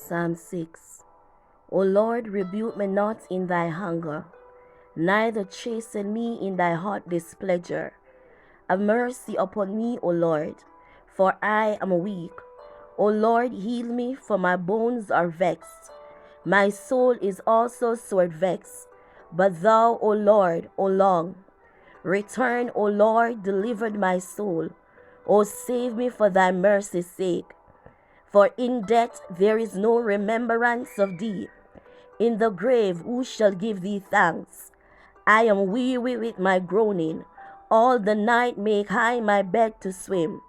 Psalm 6. O Lord, rebuke me not in thy anger, neither chasten me in thy hot displeasure. Have mercy upon me, O Lord, for I am weak. O Lord, heal me, for my bones are vexed. My soul is also sore vexed. But thou, O Lord, O long. Return, O Lord, delivered my soul. O save me for thy mercy's sake. For in death there is no remembrance of thee. In the grave who shall give thee thanks? I am weary with my groaning. All the night make I my bed to swim.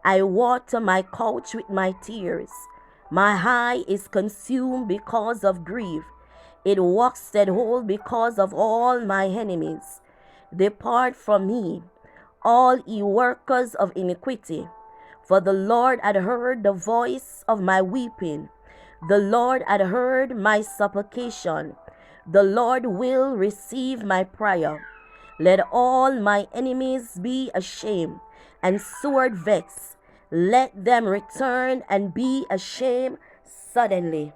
I water my couch with my tears. My eye is consumed because of grief. It waxed whole because of all my enemies. Depart from me, all ye workers of iniquity. For the Lord had heard the voice of my weeping. The Lord had heard my supplication. The Lord will receive my prayer. Let all my enemies be ashamed and sore vexed. Let them return and be ashamed suddenly.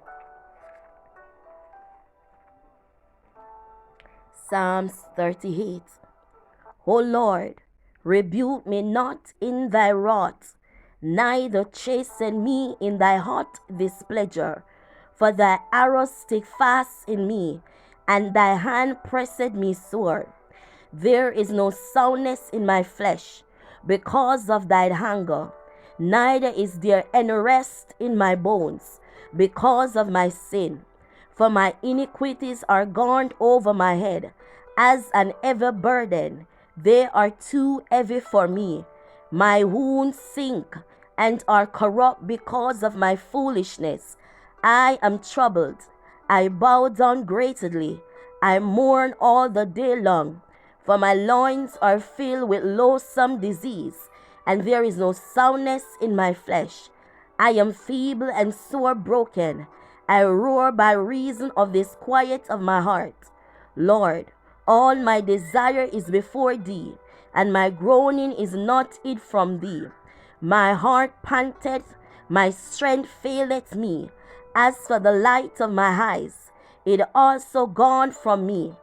Psalms 38. O Lord, rebuke me not in thy wrath, neither chasten me in thy hot displeasure. For thy arrows stick fast in me, and thy hand presseth me sore. There is no soundness in my flesh, because of thy anger, neither is there any rest in my bones, because of my sin. For my iniquities are gone over my head, as an heavy burden. They are too heavy for me. My wounds sink and are corrupt because of my foolishness. I am troubled. I bow down greatly. I mourn all the day long. For my loins are filled with loathsome disease, and there is no soundness in my flesh. I am feeble and sore broken. I roar by reason of the disquiet of my heart. Lord, all my desire is before thee, and my groaning is not hid from thee. My heart panteth, my strength faileth me. As for the light of my eyes, it also gone from me.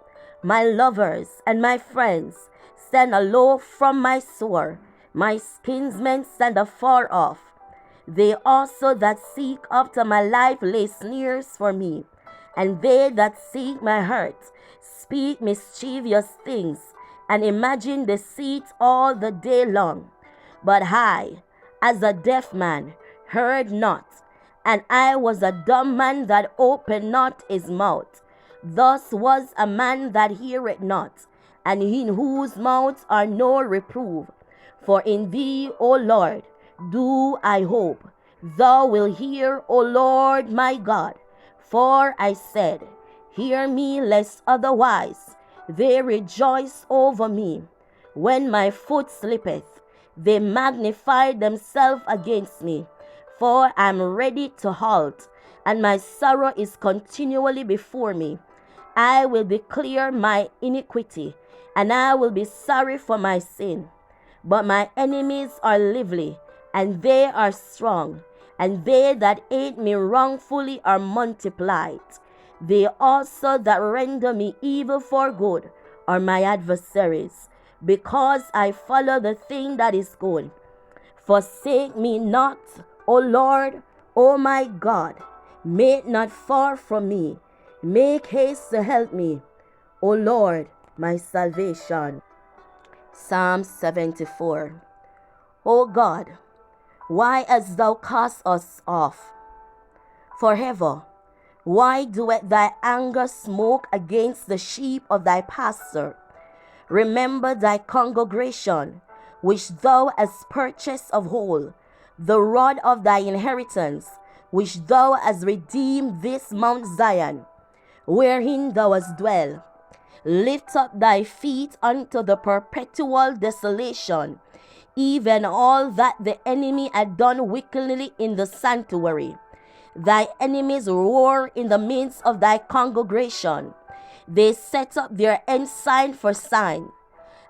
My lovers and my friends stand aloof from my sore. My kinsmen stand afar off. They also that seek after my life lay snares for me, and they that seek my hurt speak mischievous things, and imagine deceit all the day long. But I, as a deaf man, heard not, and I was a dumb man that opened not his mouth. Thus was a man that heareth not, and in whose mouth are no reproof. For in thee, O Lord, do I hope. Thou wilt hear, O Lord my God. For I said, hear me, lest otherwise they rejoice over me. When my foot slippeth, they magnify themselves against me. For I am ready to halt, and my sorrow is continually before me. I will declare my iniquity, and I will be sorry for my sin. But my enemies are lively, and they are strong, and they that hate me wrongfully are multiplied. They also that render me evil for good are my adversaries, because I follow the thing that is good. Forsake me not, O Lord, O my God. Make not far from me. Make haste to help me, O Lord, my salvation. Psalm 74. O God, why hast thou cast us off forever? Why doeth thy anger smoke against the sheep of thy pasture? Remember thy congregation, which thou hast purchased of whole, the rod of thy inheritance, which thou hast redeemed, this Mount Zion, wherein thou hast dwelt. Lift up thy feet unto the perpetual desolation, even all that the enemy had done wickedly in the sanctuary. Thy enemies roar in the midst of thy congregation. They set up their ensign for sign.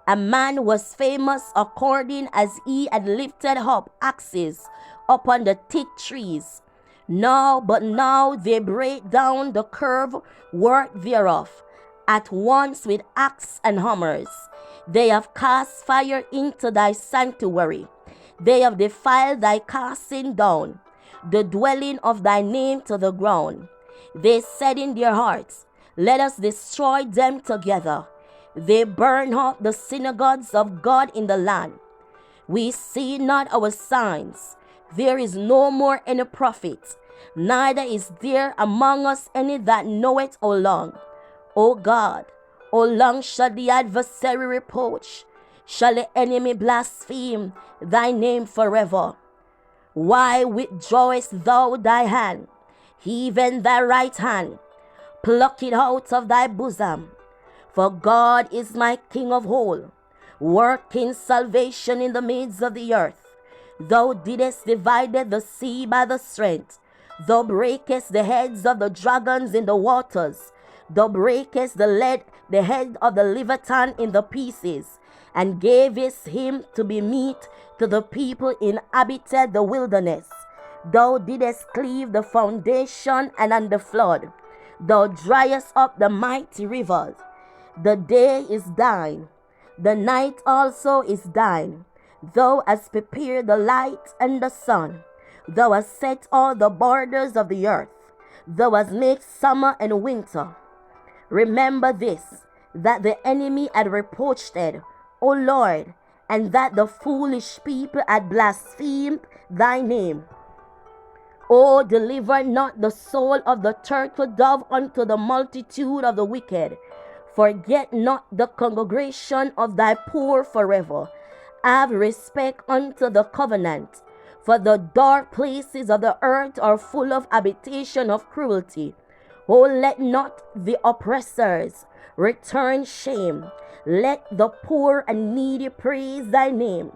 A man was famous according as he had lifted up axes upon the thick trees. Now they break down the curved work thereof, at once with axe and hammers. They have cast fire into thy sanctuary. They have defiled thy casting down, the dwelling of thy name to the ground. They said in their hearts, let us destroy them together. They burn up the synagogues of God in the land. We see not our signs. There is no more any prophet, neither is there among us any that knoweth O long. O God, O long shall the adversary reproach, shall the enemy blaspheme thy name forever. Why withdrawest thou thy hand, even thy right hand? Pluck it out of thy bosom. For God is my King of all, working salvation in the midst of the earth. Thou didst divide the sea by the strength. Thou breakest the heads of the dragons in the waters. Thou breakest the head of the Leviathan in the pieces, and gavest him to be meat to the people inhabited the wilderness. Thou didst cleave the foundation and on the flood. Thou driest up the mighty rivers. The day is thine, the night also is thine. Thou hast prepared the light and the sun. Thou hast set all the borders of the earth. Thou hast made summer and winter. Remember this, that the enemy had reproached it, O Lord, and that the foolish people had blasphemed thy name. O deliver not the soul of the turtle dove unto the multitude of the wicked. Forget not the congregation of thy poor forever. Have respect unto the covenant. For the dark places of the earth are full of habitation of cruelty. O let not the oppressors return shame. Let the poor and needy praise thy name.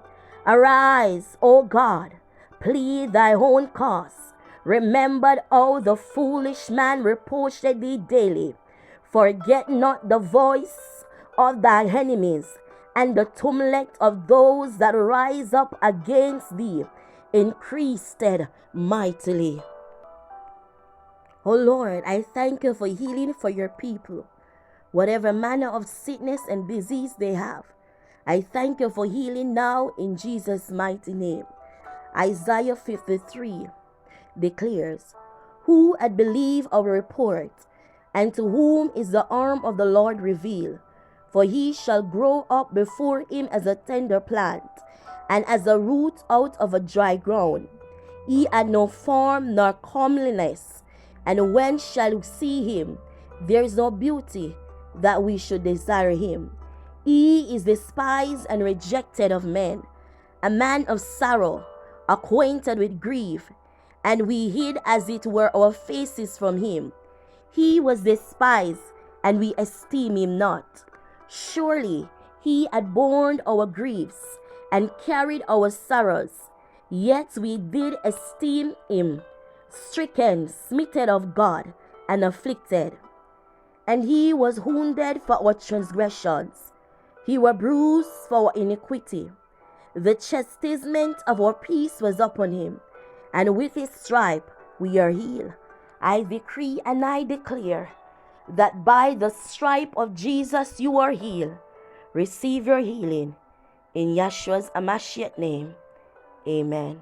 Arise, O God, plead thy own cause. Remember how the foolish man reproached thee daily. Forget not the voice of thy enemies, and the tumult of those that rise up against thee increased mightily. O Lord, I thank you for healing for your people, whatever manner of sickness and disease they have. I thank you for healing now in Jesus' mighty name. Isaiah 53 declares, who had believed our report, and to whom is the arm of the Lord revealed? For he shall grow up before him as a tender plant, and as a root out of a dry ground. He had no form nor comeliness, and when shall we see him? There is no beauty that we should desire him. He is despised and rejected of men, a man of sorrow, acquainted with grief, and we hid as it were our faces from him. He was despised, and we esteem him not. Surely he had borne our griefs, and carried our sorrows. Yet we did esteem him stricken, smitten of God, and afflicted. And he was wounded for our transgressions. He was bruised for our iniquity. The chastisement of our peace was upon him, and with his stripe we are healed. I decree and I declare that by the stripe of Jesus you are healed. Receive your healing. In Yeshua's Amashiach name, amen.